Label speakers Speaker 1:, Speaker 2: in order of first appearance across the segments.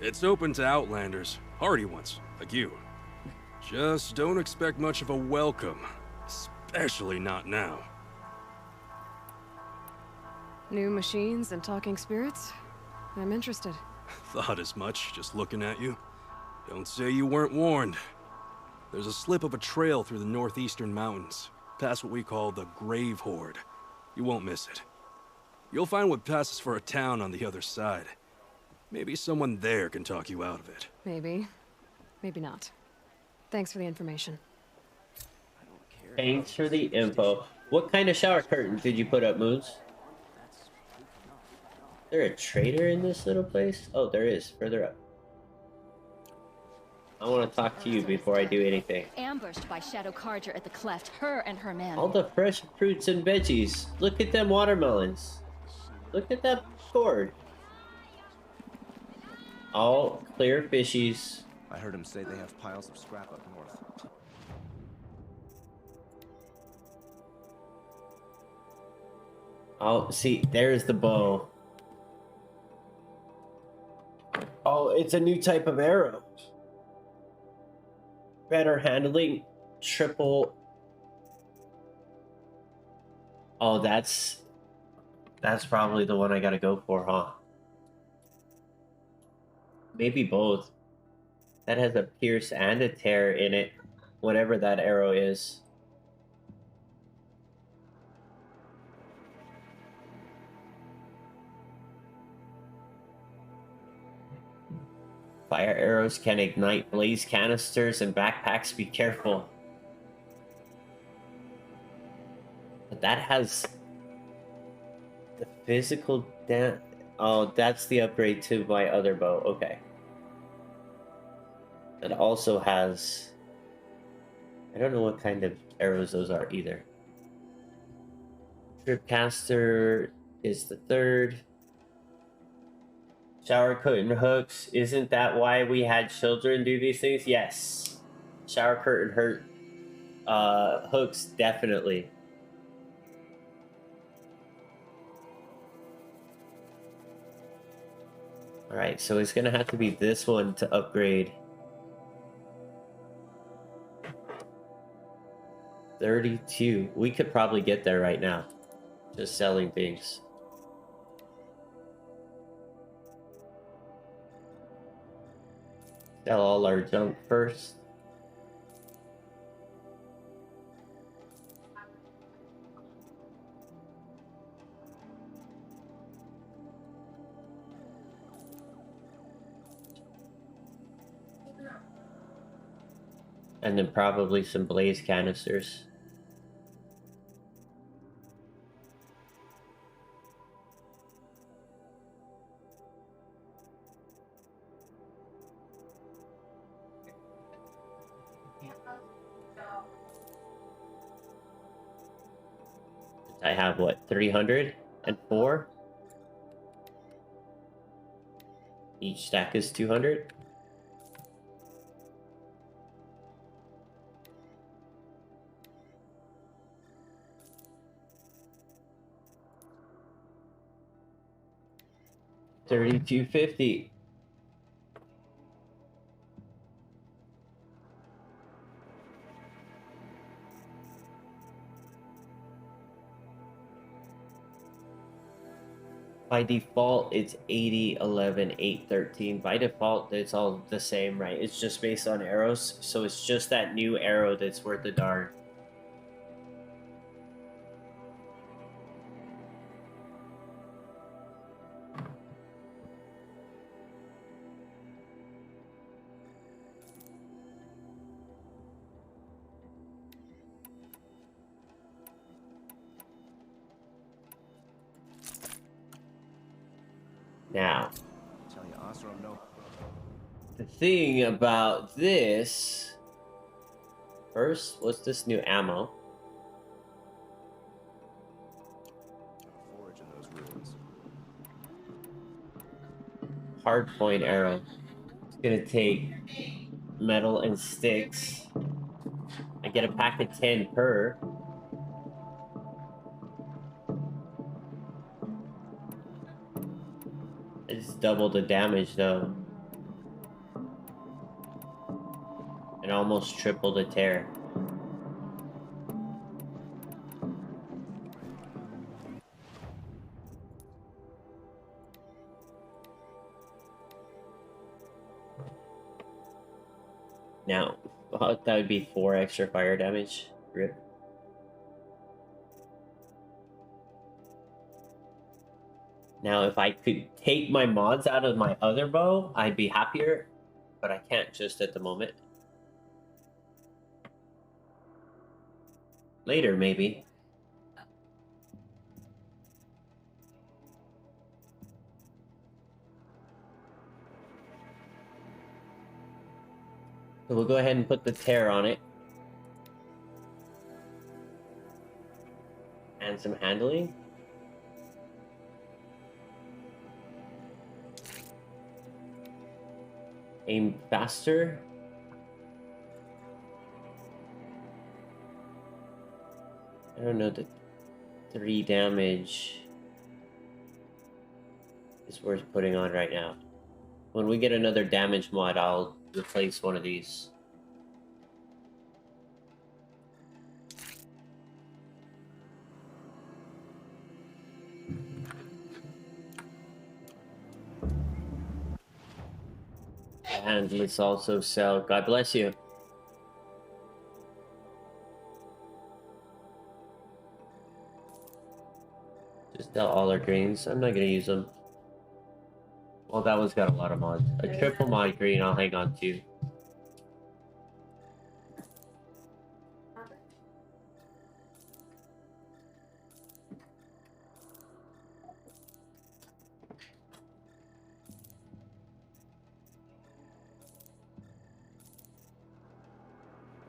Speaker 1: It's open to outlanders, hardy ones, like you. Just don't expect much of a welcome, especially not now.
Speaker 2: New machines and talking spirits? I'm interested.
Speaker 1: Thought as much, just looking at you. Don't say you weren't warned. There's a slip of a trail through the northeastern mountains, past what we call the Grave Horde. You won't miss it. You'll find what passes for a town on the other side. Maybe someone there can talk you out of it.
Speaker 2: Maybe. Maybe not. Thanks for the information.
Speaker 3: Thanks for the info. What kind of shower curtains did you put up, Moons? Is there a trader in this little place? Oh, there is, further up. I want to talk to you before I do anything.
Speaker 4: Ambushed by Shadow Carja at the cleft, her and her man.
Speaker 3: All the fresh fruits and veggies. Look at them watermelons. Look at that gourd. All clear fishies.
Speaker 5: I heard him say they have piles of scrap up north.
Speaker 3: Oh, see, there's the bow. Oh, it's a new type of arrow. Better handling, triple. Oh, that's probably the one I gotta go for, huh? Maybe both. That has a pierce and a tear in it, whatever that arrow is. Fire arrows can ignite blaze canisters and backpacks. Be careful. But that has the physical oh, that's the upgrade to my other bow. Okay. It also has... I don't know what kind of arrows those are either. Tripcaster is the third. Shower curtain hooks. Isn't that why we had children do these things? Yes. Shower curtain hooks, definitely. Alright, so it's gonna have to be this one to upgrade. 32. We could probably get there right now. Just selling things. Sell all our junk first. And then probably some blaze canisters. I have what, 304? Each stack is 200. $32.50. By default, it's 80, 11, 8, 13. By default, it's all the same, right? It's just based on arrows, so it's just that new arrow that's worth a darn. Now,
Speaker 5: Tell you, Osram, no.
Speaker 3: the thing about this... First, what's this new ammo?
Speaker 5: Forage in those ruins.
Speaker 3: Hardpoint arrow. It's gonna take metal and sticks. I get a pack of 10 per. It's double the damage though. and almost triple the tear. Now, that would be 4 extra fire damage. Rip. Now, if I could take my mods out of my other bow, I'd be happier, but I can't just at the moment. Later, maybe. So we'll go ahead and put the tear on it. And some handling. Aim faster. I don't know, the 3 damage is worth putting on right now. When we get another damage mod, I'll replace one of these. And let's also sell. God bless you. Just sell all our greens. I'm not gonna use them. Well, that one's got a lot of mods. A triple mod green I'll hang on to.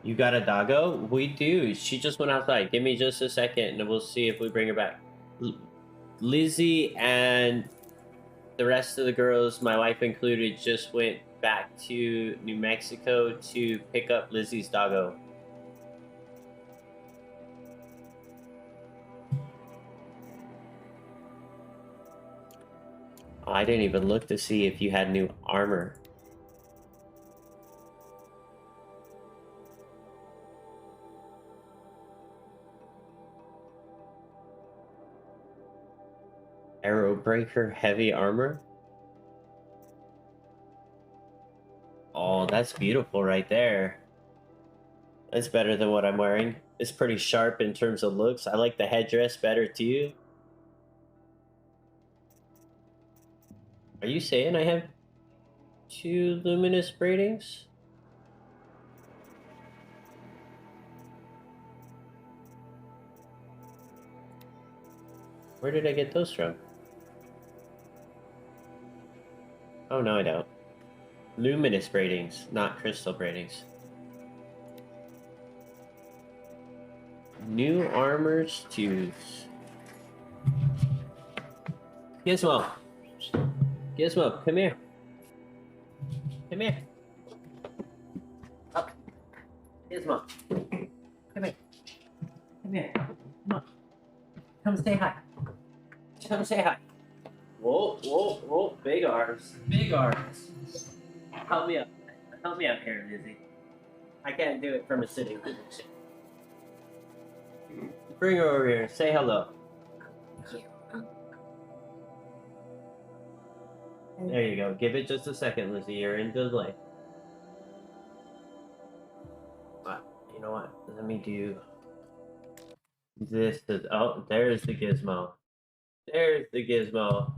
Speaker 3: You got a doggo? We do. She just went outside. Give me just a second and we'll see if we bring her back. Lizzie and the rest of the girls, my wife included, just went back to New Mexico to pick up Lizzie's doggo. Oh, I didn't even look to see if you had new armor. Arrowbreaker heavy armor. Oh, that's beautiful right there. That's better than what I'm wearing. It's pretty sharp in terms of looks. I like the headdress better too. Are you saying I have 2 luminous braidings? Where did I get those from? Oh, no, I don't. Luminous braidings, not crystal braidings. New armors to Gizmo. Gizmo, come here. Come here. Up. Gizmo. Come here. Come here. Come on. Come say hi. Come say hi. Whoa, whoa, whoa. Big arms. Big arms. Help me up. Help me up here, Lizzie. I can't do it from a sitting position. Bring her over here. Say hello. There you go. Give it just a second, Lizzie. You're in delay. You know what? Let me do this. Oh, there's the gizmo. There's the gizmo.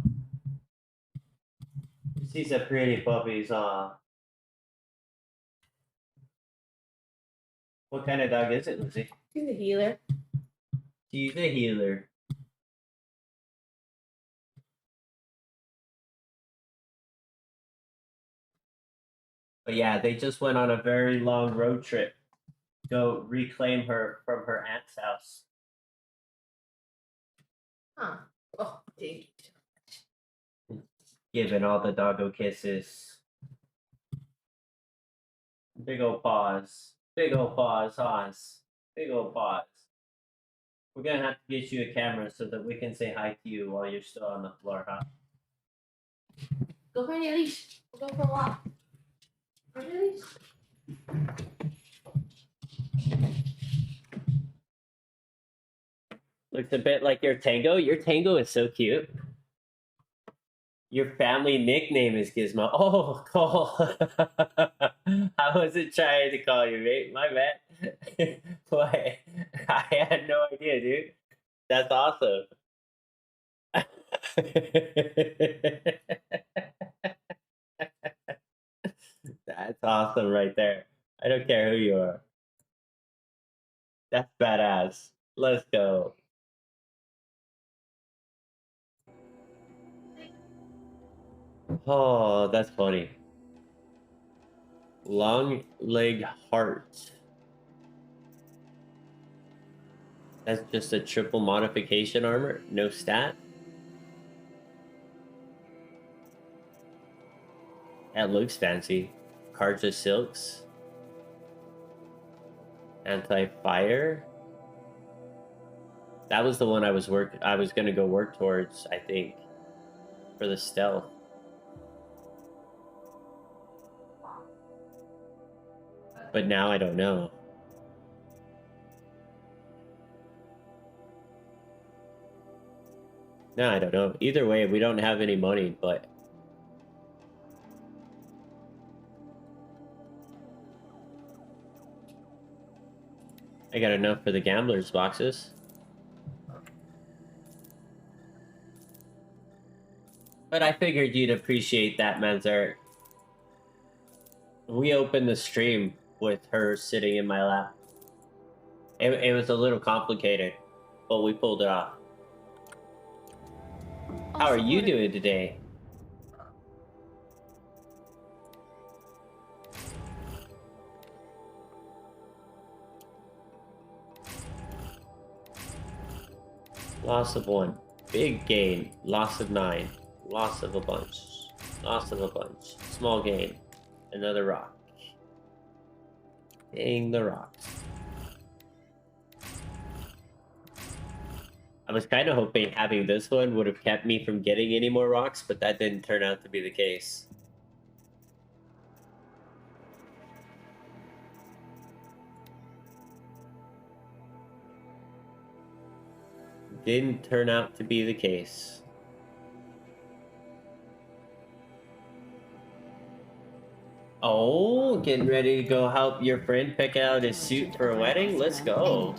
Speaker 3: She's a pretty puppy, huh? What kind of dog is it, Lizzie?
Speaker 6: She's a healer.
Speaker 3: She's a healer. But yeah, they just went on a very long road trip. Go reclaim her from her aunt's house.
Speaker 6: Huh. Oh, thank you so much.
Speaker 3: Giving all the doggo kisses. Big ol' paws. Big ol' paws, Haas. Big ol' paws. We're gonna have to get you a camera so that we can say hi to you while you're still on the floor, huh?
Speaker 6: Go find your leash. We'll go for a walk. Find your leash.
Speaker 3: Looks a bit like your Tango. Your Tango is so cute. Your family nickname is Gizmo. Oh, Cole. I wasn't trying to call you, mate. My bad. Boy, I had no idea, dude. That's awesome. That's awesome right there. I don't care who you are. That's badass. Let's go. Oh, that's funny. Long leg heart. That's just a triple modification armor, no stat. That looks fancy. Karja silks. Anti-fire. That was the one I was gonna go work towards, I think. For the stealth. But now I don't know. No, I don't know. Either way, we don't have any money, but I got enough for the gamblers boxes. But I figured you'd appreciate that, Manzart. We opened the stream with her sitting in my lap. It was a little complicated, but we pulled it off. How are you doing today? Loss of 1. Big gain. Loss of 9. Loss of a bunch. Loss of a bunch. Small gain. Another rock. Dang the rocks. I was kind of hoping having this one would have kept me from getting any more rocks, but that didn't turn out to be the case. Didn't turn out to be the case. Oh, getting ready to go help your friend pick out his suit for a wedding? Let's go.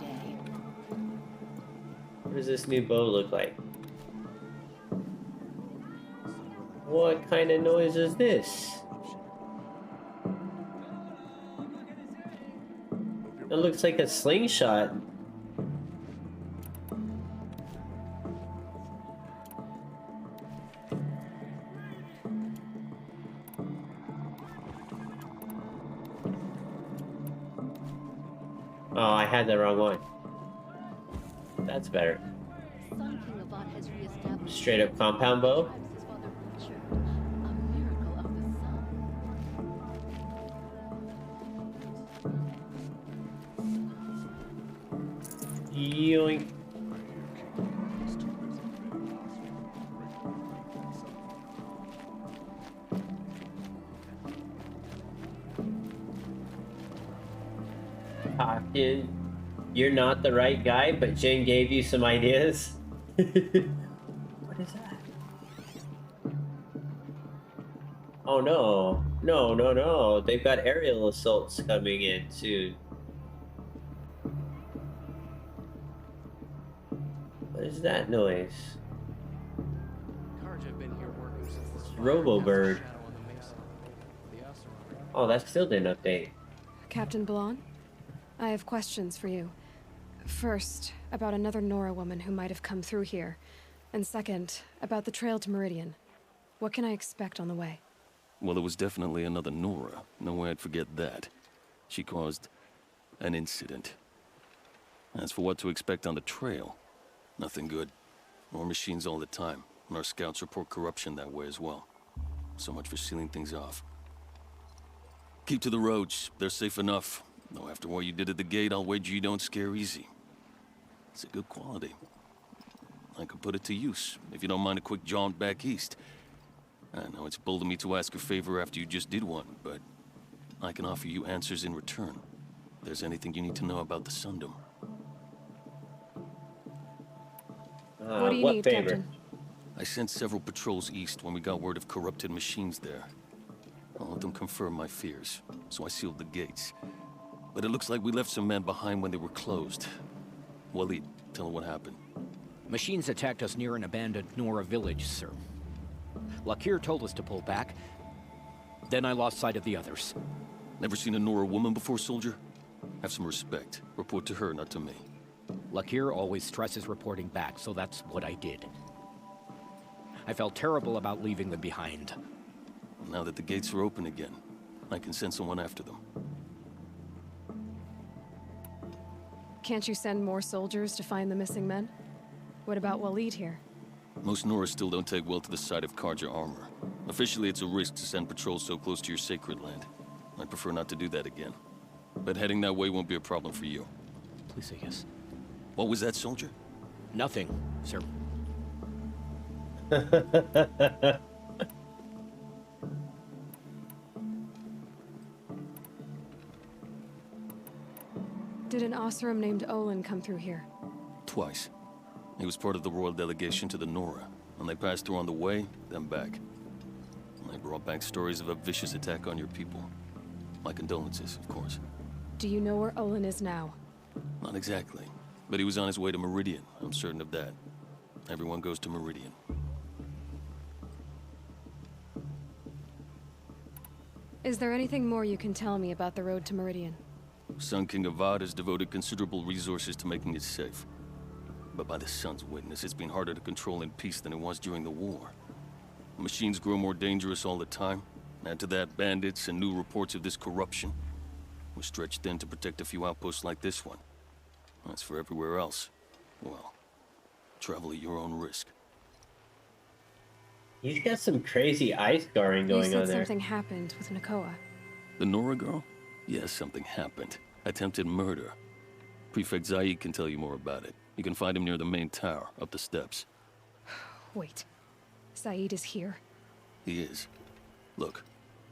Speaker 3: What does this new bow look like? What kind of noise is this? It looks like a slingshot. Oh, I had the wrong one. That's better. Straight up compound bow. Yoink. Hopkins, you're not the right guy, but Jen gave you some ideas. What is that? Oh no. No, no, no. They've got aerial assaults coming in soon. What is that noise? Robobird. Oh, that still didn't update.
Speaker 2: Captain Blon, I have questions for you. First, about another Nora woman who might have come through here. And second, about the trail to Meridian. What can I expect on the way?
Speaker 7: Well, it was definitely another Nora. No way I'd forget that. She caused an incident. As for what to expect on the trail, nothing good. More machines all the time, and our scouts report corruption that way as well. So much for sealing things off. Keep to the roads. They're safe enough. Though after what you did at the gate, I'll wager you don't scare easy. It's a good quality. I could put it to use, if you don't mind a quick jaunt back east. I know it's bold of me to ask a favor after you just did one, but I can offer you answers in return. If there's anything you need to know about the Sundom.
Speaker 2: What do you need,
Speaker 3: favor?
Speaker 2: Captain?
Speaker 7: I sent several patrols east when we got word of corrupted machines there. All of them confirmed my fears, so I sealed the gates. But it looks like we left some men behind when they were closed. Waleed, tell them what happened.
Speaker 8: Machines attacked us near an abandoned Nora village, sir. Lakir told us to pull back. Then I lost sight of the others.
Speaker 7: Never seen a Nora woman before, soldier? Have some respect. Report to her, not to me.
Speaker 8: Lakir always stresses reporting back, so that's what I did. I felt terrible about leaving them behind.
Speaker 7: Now that the gates are open again, I can send someone after them.
Speaker 2: Can't you send more soldiers to find the missing men? What about Waleed here?
Speaker 7: Most Nora still don't take well to the sight of Karja armor. Officially, it's a risk to send patrols so close to your sacred land. I'd prefer not to do that again. But heading that way won't be a problem for you.
Speaker 8: Please say yes.
Speaker 7: What was that, soldier?
Speaker 8: Nothing, sir.
Speaker 2: Did an Oseram named Olin come through here?
Speaker 7: Twice. He was part of the royal delegation to the Nora, and they passed through on the way, then back. And they brought back stories of a vicious attack on your people. My condolences, of course.
Speaker 2: Do you know where Olin is now?
Speaker 7: Not exactly, but he was on his way to Meridian, I'm certain of that. Everyone goes to Meridian.
Speaker 2: Is there anything more you can tell me about the road to Meridian?
Speaker 7: Sun King Avad has devoted considerable resources to making it safe. But by the Sun's witness, it's been harder to control in peace than it was during the war. The machines grow more dangerous all the time. Add to that bandits and new reports of this corruption. We're stretched thin to protect a few outposts like this one. As for everywhere else, well, travel at your own risk.
Speaker 3: He's got some crazy eye scarring
Speaker 2: You
Speaker 3: going
Speaker 2: said
Speaker 3: on there.
Speaker 2: something happened with Nakoa.
Speaker 7: The Nora girl? Yes, something happened. Attempted murder. Prefect Zaid can tell you more about it. You can find him near the main tower, up the steps.
Speaker 2: Wait. Saeed is here.
Speaker 7: He is. Look,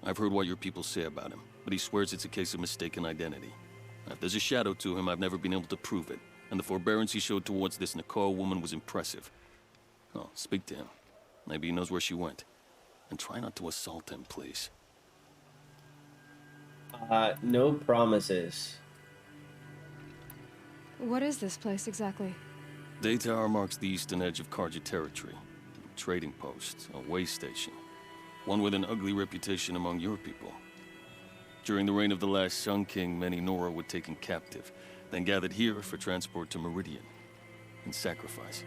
Speaker 7: I've heard what your people say about him, but he swears it's a case of mistaken identity. If there's a shadow to him, I've never been able to prove it, and the forbearance he showed towards this Nakoa woman was impressive. Oh, speak to him. Maybe he knows where she went. And try not to assault him, please.
Speaker 3: No promises.
Speaker 2: What is this place exactly?
Speaker 7: Day Tower marks the eastern edge of Karja territory. A trading post, a way station. One with an ugly reputation among your people. During the reign of the last Sun King, many Nora were taken captive, then gathered here for transport to Meridian, and sacrifice.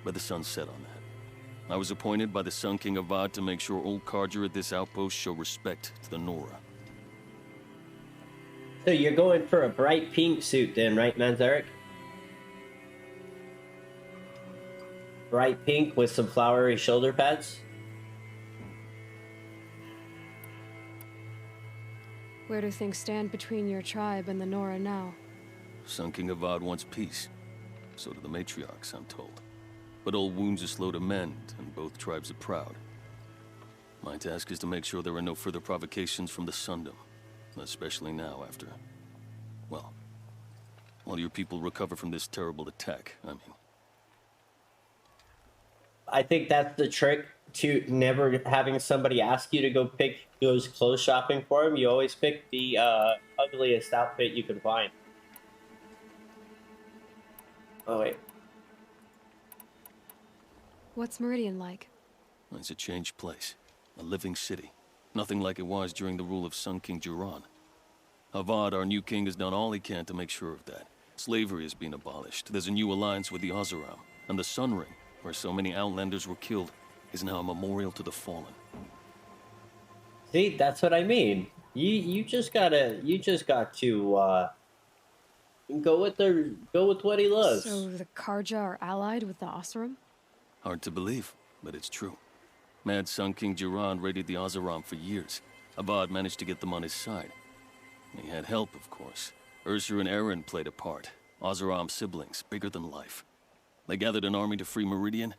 Speaker 7: But the sun set on that. I was appointed by the Sun King Avad to make sure old Karja at this outpost show respect to the Nora.
Speaker 3: So you're going for a bright pink suit then, right, Manzarek? Bright pink with some flowery shoulder pads?
Speaker 2: Where do things stand between your tribe and the Nora now?
Speaker 7: Sun King Avad wants peace. So do the matriarchs, I'm told. But old wounds are slow to mend, and both tribes are proud. My task is to make sure there are no further provocations from the Sundom. Especially now after... well, while your people recover from this terrible attack, I mean.
Speaker 3: I think that's the trick to never having somebody ask you to go clothes shopping for them. You always pick the ugliest outfit you can find. Oh, wait.
Speaker 2: What's Meridian like?
Speaker 7: It's a changed place. A living city. Nothing like it was during the rule of Sun King Jiran. Avad, our new king, has done all he can to make sure of that. Slavery has been abolished. There's a new alliance with the Oseram. And the Sun Ring, where so many Outlanders were killed, is now a memorial to the fallen.
Speaker 3: See, that's what I mean. You just got to go with what he loves.
Speaker 2: So the Karja are allied with the Oseram?
Speaker 7: Hard to believe, but it's true. Mad Sun King Jiran raided the Oseram for years. Avad managed to get them on his side. He had help, of course. Ursur and Eren played a part. Oseram siblings, bigger than life. They gathered an army to free Meridian.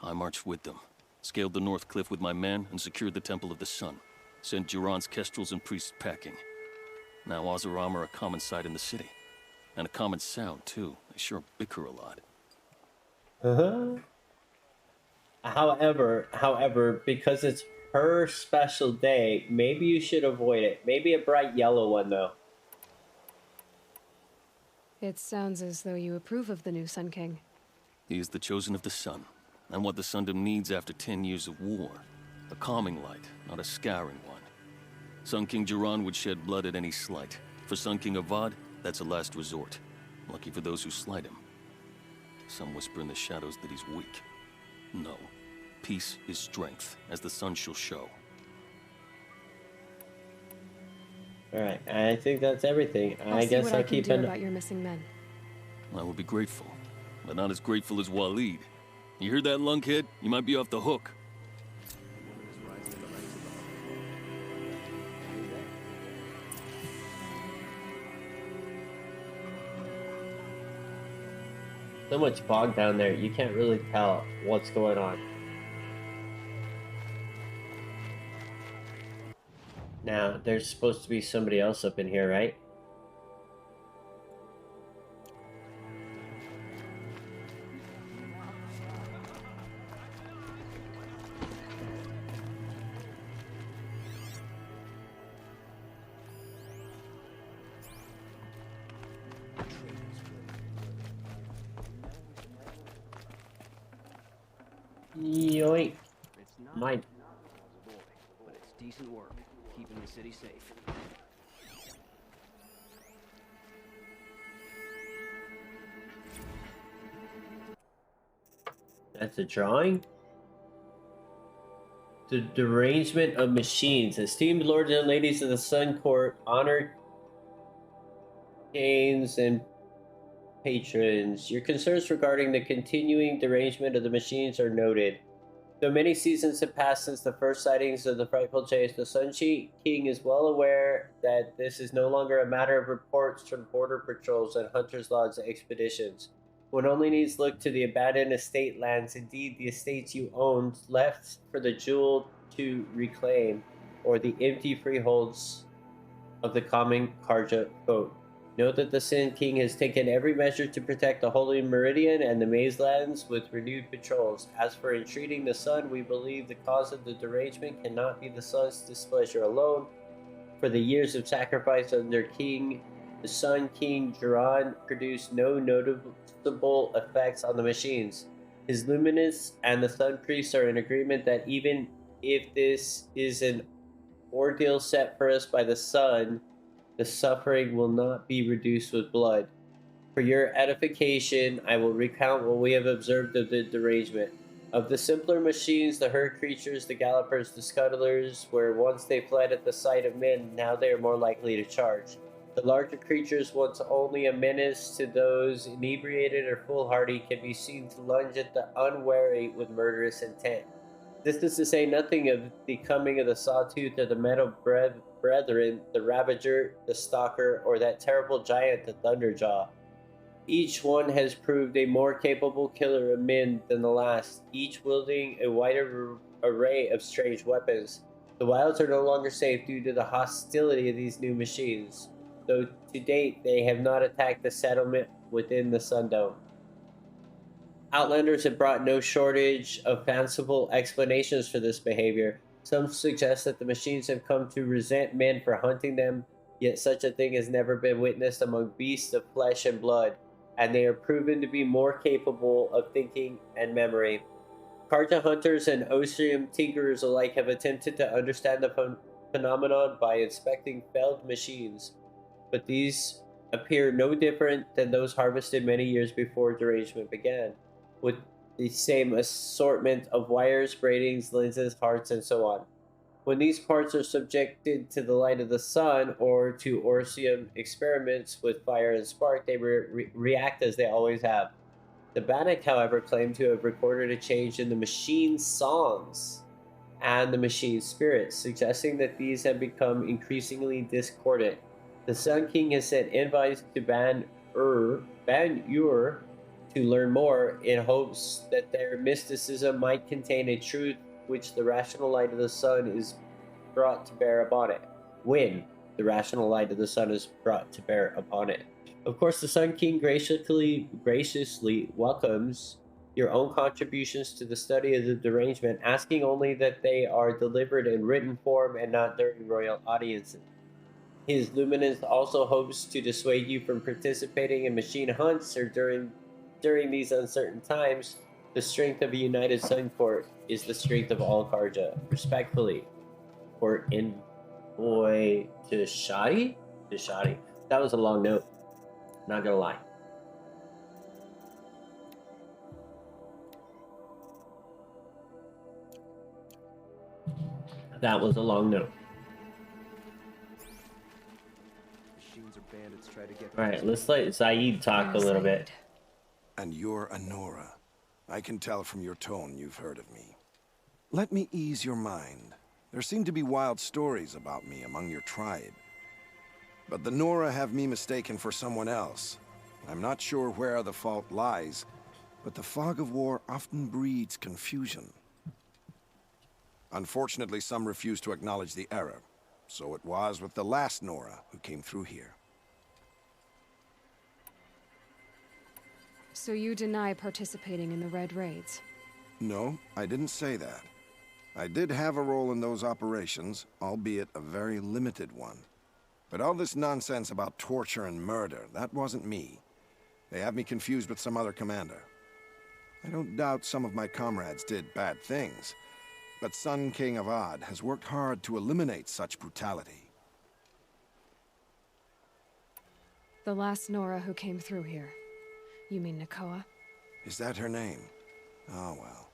Speaker 7: I marched with them. Scaled the North Cliff with my men and secured the Temple of the Sun. sent Duran's kestrels and priests packing. Now Oz or Am are a common sight in the city. And a common sound, too. They sure bicker a lot.
Speaker 3: However, because it's her special day, maybe you should avoid it. Maybe a bright yellow one, though.
Speaker 2: It sounds as though you approve of the new Sun King.
Speaker 7: He is the chosen of the sun, and what the Sundom needs after 10 years of war. A calming light, not a scouring one. Sun King Duran would shed blood at any slight. For Sun King Avad, that's a last resort. Lucky for those who slight him. Some whisper in the shadows that he's weak. No. Peace is strength, as the sun shall show.
Speaker 3: Alright, I think that's everything.
Speaker 2: I'll
Speaker 3: I
Speaker 2: see
Speaker 3: guess
Speaker 2: what
Speaker 3: I'll
Speaker 2: I can
Speaker 3: keep
Speaker 2: do
Speaker 3: an...
Speaker 2: about your missing men.
Speaker 7: I would be grateful, but not as grateful as Waleed. You hear that, lunkhead? You might be off the hook.
Speaker 3: So much fog down there, you can't really tell what's going on. Now, there's supposed to be somebody else up in here, right? Yoink.
Speaker 5: It's not
Speaker 3: My...
Speaker 5: boy, but it's decent work, keeping the city safe.
Speaker 3: That's a drawing? The derangement of machines. Esteemed lords and ladies of the Sun Court, honored kings and patrons, your concerns regarding the continuing derangement of the machines are noted. Though many seasons have passed since the first sightings of the frightful chase, the Sun King is well aware that this is no longer a matter of reports from border patrols and hunters' lodge expeditions. One only needs look to the abandoned estate lands, indeed the estates you owned, left for the jewel to reclaim, or the empty freeholds of the common Karja folk. Note that the Sun King has taken every measure to protect the Holy Meridian and the Maze Lands with renewed patrols. As for entreating the Sun, we believe the cause of the derangement cannot be the Sun's displeasure alone. For the years of sacrifice under King, the Sun King Duran produced no noticeable effects on the machines. His Luminous and the Sun Priests are in agreement that even if this is an ordeal set for us by the Sun, the suffering will not be reduced with blood. For your edification, I will recount what we have observed of the derangement. Of the simpler machines, the herd creatures, the gallopers, the scuttlers, where once they fled at the sight of men, now they are more likely to charge. The larger creatures, once only a menace to those inebriated or foolhardy, can be seen to lunge at the unwary with murderous intent. This is to say nothing of the coming of the Sawtooth or the Metal Brethren, the Ravager, the Stalker, or that terrible giant, the Thunderjaw. Each one has proved a more capable killer of men than the last, each wielding a wider array of strange weapons. The wilds are no longer safe due to the hostility of these new machines, though to date they have not attacked the settlement within the Sundome. Outlanders have brought no shortage of fanciful explanations for this behavior. Some suggest that the machines have come to resent men for hunting them, yet such a thing has never been witnessed among beasts of flesh and blood, and they are proven to be more capable of thinking and memory. Karja hunters and Ostrium tinkerers alike have attempted to understand the phenomenon by inspecting felled machines, but these appear no different than those harvested many years before derangement began, with the same assortment of wires, braidings, lenses, hearts, and so on. When these parts are subjected to the light of the sun or to Orsium experiments with fire and spark, they react as they always have. The Bannock, however, claim to have recorded a change in the machine's songs and the machine's spirits, suggesting that these have become increasingly discordant. The Sun King has sent invites to Ban-Ur to learn more, in hopes that their mysticism might contain a truth which the rational light of the sun is brought to bear upon it. When the rational light of the sun is brought to bear upon it. Of course, the Sun King graciously welcomes your own contributions to the study of the derangement, asking only that they are delivered in written form and not during royal audiences. His Luminance also hopes to dissuade you from participating in machine hunts or during these uncertain times. The strength of a united Sun Court is the strength of all Karja. Respectfully, Court Envoy Tishadi? Tishadi. That was a long note. Not gonna lie. That was a long note.
Speaker 5: Machines or bandits try to get.
Speaker 3: Alright, let's let Zaid talk a little bit.
Speaker 9: And you're a Nora. I can tell from your tone you've heard of me. Let me ease your mind. There seem to be wild stories about me among your tribe. But the Nora have me mistaken for someone else. I'm not sure where the fault lies, but the fog of war often breeds confusion. Unfortunately, some refuse to acknowledge the error. So it was with the last Nora who came through here.
Speaker 2: So you deny participating in the Red Raids?
Speaker 9: No, I didn't say that. I did have a role in those operations, albeit a very limited one. But all this nonsense about torture and murder, that wasn't me. They have me confused with some other commander. I don't doubt some of my comrades did bad things, but Sun King Avad has worked hard to eliminate such brutality.
Speaker 2: The last Nora who came through here. You mean Nakoa?
Speaker 9: Is that her name? Oh well.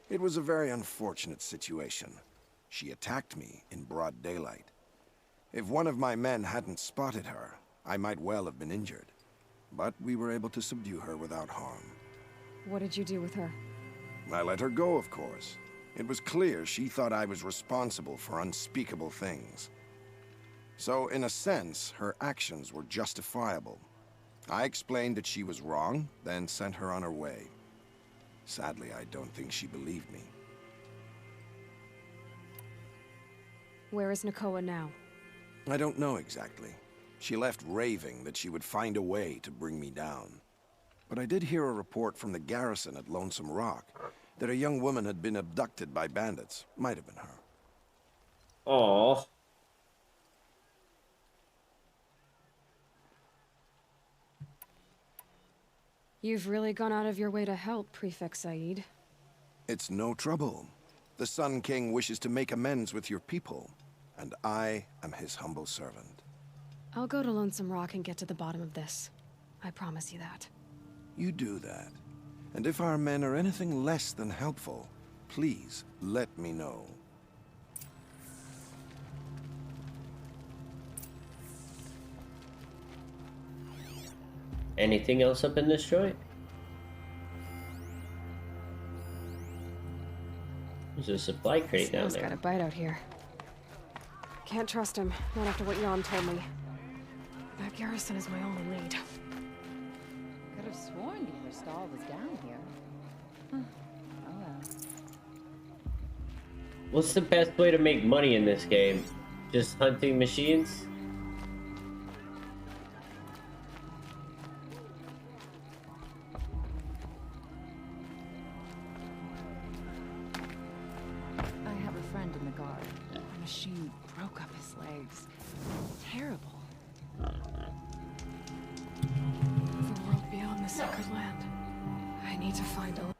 Speaker 9: It was a very unfortunate situation. She attacked me in broad daylight. If one of my men hadn't spotted her, I might well have been injured. But we were able to subdue her without harm.
Speaker 2: What did you do with her?
Speaker 9: I let her go, of course. It was clear she thought I was responsible for unspeakable things. So, in a sense, her actions were justifiable. I explained that she was wrong, then sent her on her way. Sadly, I don't think she believed me.
Speaker 2: Where is Nakoa now?
Speaker 9: I don't know exactly. She left raving that she would find a way to bring me down. But I did hear a report from the garrison at Lonesome Rock that a young woman had been abducted by bandits. Might have been her.
Speaker 3: Aww.
Speaker 2: You've really gone out of your way to help, Prefect Said.
Speaker 9: It's no trouble. The Sun King wishes to make amends with your people, and I am his humble servant.
Speaker 2: I'll go to Lonesome Rock and get to the bottom of this. I promise you that.
Speaker 9: You do that. And if our men are anything less than helpful, please let me know.
Speaker 3: Anything else up in this joint? There's a supply crate down
Speaker 2: Snow's
Speaker 3: there.
Speaker 2: got a bite out here. Can't trust him, not after what Jan told me. That garrison is my only lead.
Speaker 4: Could have sworn Geverstal was down here. Oh well.
Speaker 3: What's the best way to make money in this game? Just hunting machines?
Speaker 4: I have a friend in the guard. A machine broke up his legs. Terrible.
Speaker 2: The world beyond the sacred land. I need to find a